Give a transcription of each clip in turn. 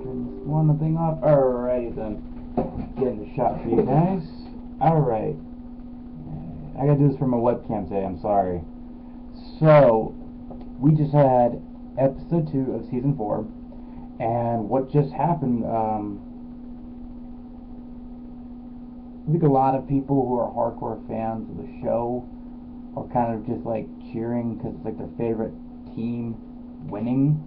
turn this one thing off. Alrighty then. Getting the shot for you guys. Alright. I gotta do this for my webcam today, I'm sorry. So, we just had episode 2 of season 4, and what just happened, I think a lot of people who are hardcore fans of the show are kind of just like cheering because it's like their favorite team winning,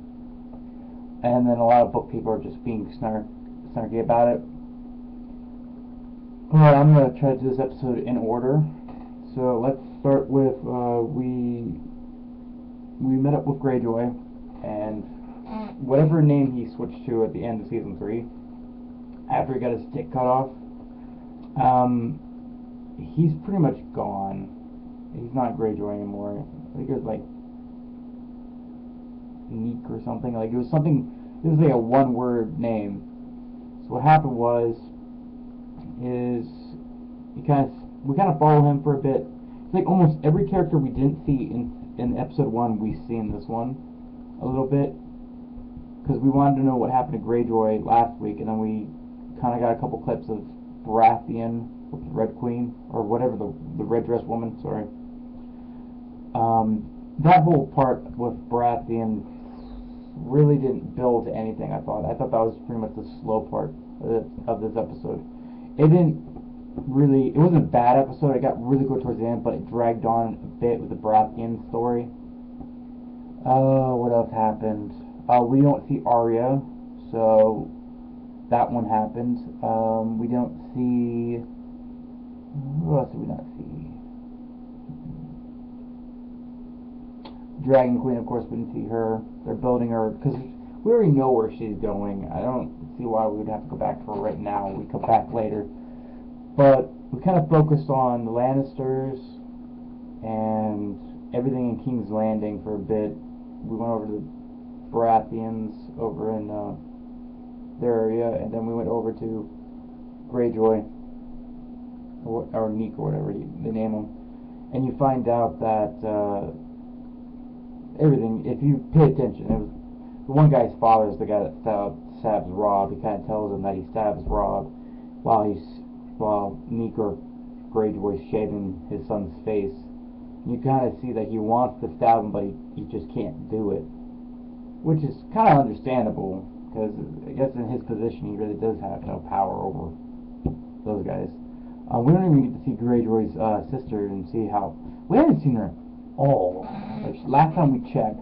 and then a lot of book people are just being snarky about it. Alright, I'm going to try to do this episode in order. So let's start with, we met up with Greyjoy, and whatever name he switched to at the end of season 3, after he got his stick cut off, he's pretty much gone. He's not Greyjoy anymore. I think it was like Neek or something. Like it was like a one-word name. So what happened was, we kind of follow him for a bit. It's like almost every character we didn't see in episode 1 we see in this one a little bit, because we wanted to know what happened to Greyjoy last week, and then we kind of got a couple clips of Baratheon with the Red Queen, or whatever, the red dress woman, sorry. That whole part with Baratheon really didn't build to anything. I thought that was pretty much the slow part of this episode. It wasn't a bad episode. It got really good towards the end, but it dragged on a bit with the Baratheon story. What else happened? We don't see Arya, so that one happened. We don't see... Who else did we not see? Dragon Queen, of course, we didn't see her. They're building her, because we already know where she's going. I don't see why we would have to go back to her right now. We come back later. But we kind of focused on the Lannisters and everything in King's Landing for a bit. We went over to the Baratheons over in their area, and then we went over to Greyjoy, or Neek, or whatever they name him. And you find out that everything, if you pay attention, it was the one guy's father is the guy that stabs Robb. He kind of tells him that he stabs Robb while Neek or Greyjoy's shaving his son's face. You kind of see that he wants to stab him, but he just can't do it, which is kind of understandable, because I guess in his position he really does have no power over those guys. We don't even get to see Greyjoy's sister and see how... We haven't seen her at all. Like, last time we checked,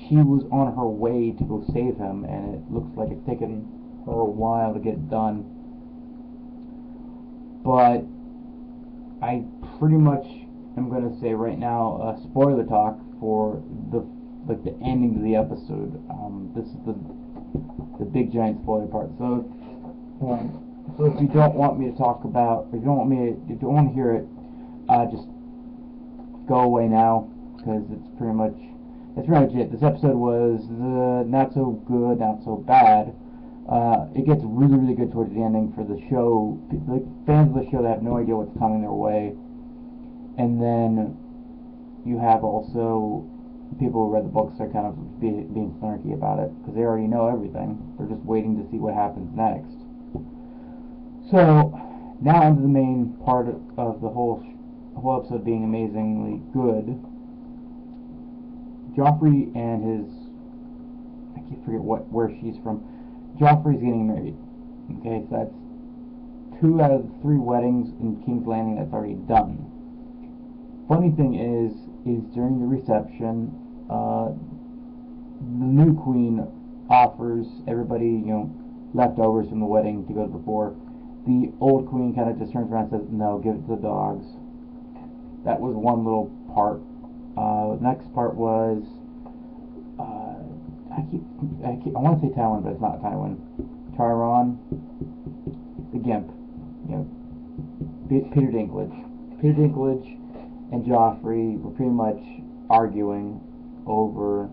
she was on her way to go save him, and it looks like it's taken her a while to get it done. But I pretty much am going to say right now, spoiler talk for the ending of the episode. This is the big giant spoiler part. So if you don't want me to talk about, if you don't want to hear it, just go away now, because it's pretty much it. This episode was not so good, not so bad. It gets really, really good towards the ending for the show. Like, fans of the show that have no idea what's coming their way. And then you have also people who read the books are kind of being snarky about it, because they already know everything. They're just waiting to see what happens next. So, now onto the main part of the whole episode being amazingly good. Joffrey and his... I can't forget where she's from. Joffrey's getting married. Okay, so that's 2 out of the 3 weddings in King's Landing that's already done. Funny thing is during the reception, the new queen offers everybody, leftovers from the wedding to go to the boar. The old queen kind of just turns around and says, no, give it to the dogs. That was one little part. Next part was, I want to say Tywin, but it's not Tywin. Tyron, the Gimp, Peter Dinklage and Joffrey were pretty much arguing over,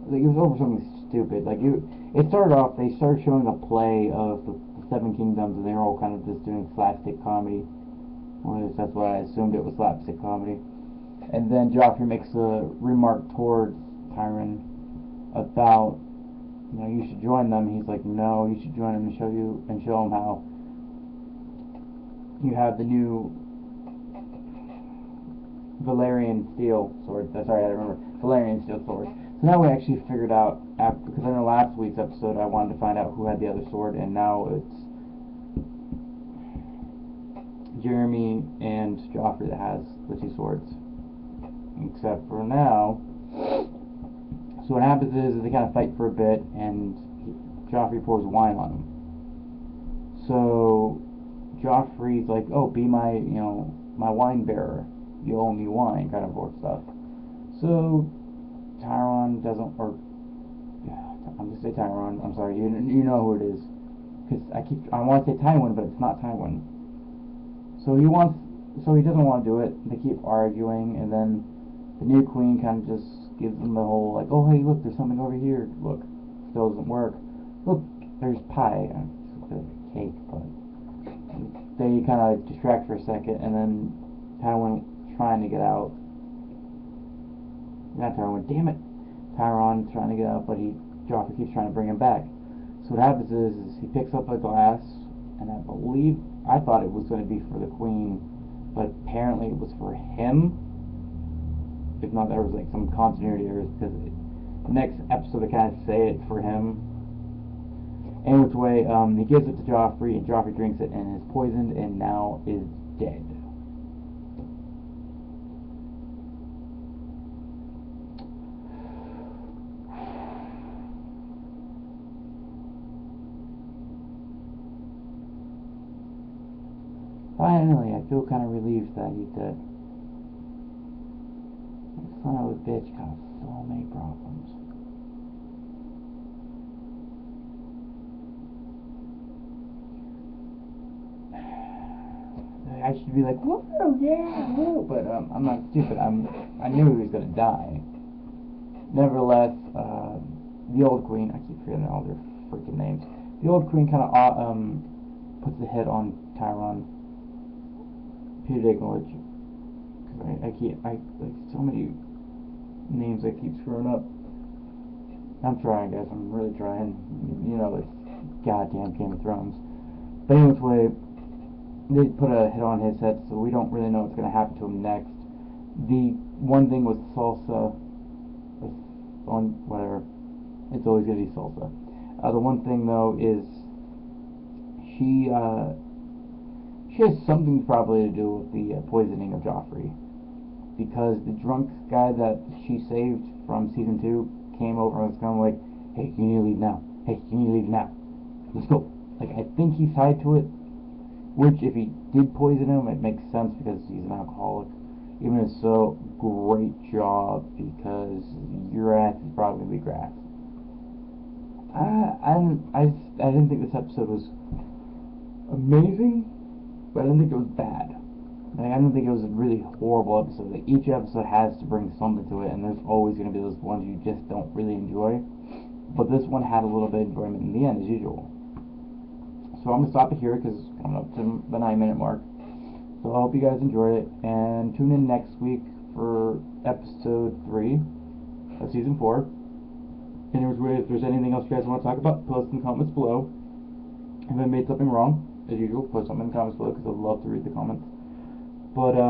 like, it was over something stupid. Like, it started off, they started showing a play of the Seven Kingdoms, and they were all kind of just doing slapstick comedy. Well, at least that's what I assumed, it was slapstick comedy. And then Joffrey makes a remark towards Tyrion about you know, you should join them. He's like, no, you should join them and show him how you have the new Valerian steel sword. Sorry, I remember Valerian steel sword. So now we actually figured out, because in the last week's episode I wanted to find out who had the other sword, and now it's Jeremy and Joffrey that has the two swords. Except for now. So what happens is they kind of fight for a bit, and Joffrey pours wine on him. So Joffrey's like, "Oh, be my, my wine bearer. You owe me wine," kind of stuff. So Tyron doesn't, or I'm gonna say Tyron. I'm sorry, you know who it is, because I want to say Tywin, but it's not Tywin. So he doesn't want to do it. They keep arguing, and then the new queen kind of just gives them the whole like, "Oh hey, look, there's something over here. Look, still doesn't work. Look, there's pie." It's like a cake, but they kind of distract for a second, and then Tywin trying to get out. Not Tywin, damn it. Tyron trying to get out, but Joffrey keeps trying to bring him back. So what happens is he picks up a glass, and I thought it was going to be for the queen, but apparently it was for him. If not, there was like some continuity errors, because the next episode they kind of say it's for him. Any which way, he gives it to Joffrey, and Joffrey drinks it and is poisoned, and now is dead. Finally, I feel kind of relieved that he's dead. The son of a bitch caused so many problems. I should be like, whoa, yeah, whoa, but I'm not stupid. I knew he was gonna die. Nevertheless, the old queen, I keep forgetting all their freaking names. The old queen kind of puts the hit on Tyron. Peter Dinklage. I like so many names I keep screwing up. I'm trying, guys. I'm really trying. You know, it's goddamn Game of Thrones. But anyway, they put a hit on his head, so we don't really know what's going to happen to him next. The one thing with Salsa, on whatever, it's always going to be Salsa. The one thing though is she has something probably to do with the poisoning of Joffrey, because the drunk guy that she saved from season 2 came over and was kind of like, "Hey, you need to leave now. Hey, you need to leave now. Let's go." Like, I think he's tied to it. Which, if he did poison him, it makes sense because he's an alcoholic. Even if so, great job, because your ass is probably gonna be grass. I didn't think this episode was amazing, but I didn't think it was bad. Like, I didn't think it was a really horrible episode. Like, each episode has to bring something to it, and there's always gonna be those ones you just don't really enjoy. But this one had a little bit of enjoyment in the end, as usual. So I'm going to stop it here because it's coming up to the 9-minute mark. So I hope you guys enjoyed it, and tune in next week for episode 3 of season 4. Anyways, if there's anything else you guys want to talk about, post in the comments below. If I made something wrong, as usual, post something in the comments below because I'd love to read the comments. But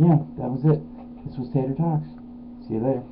yeah, that was it. This was Tater Talks. See you later.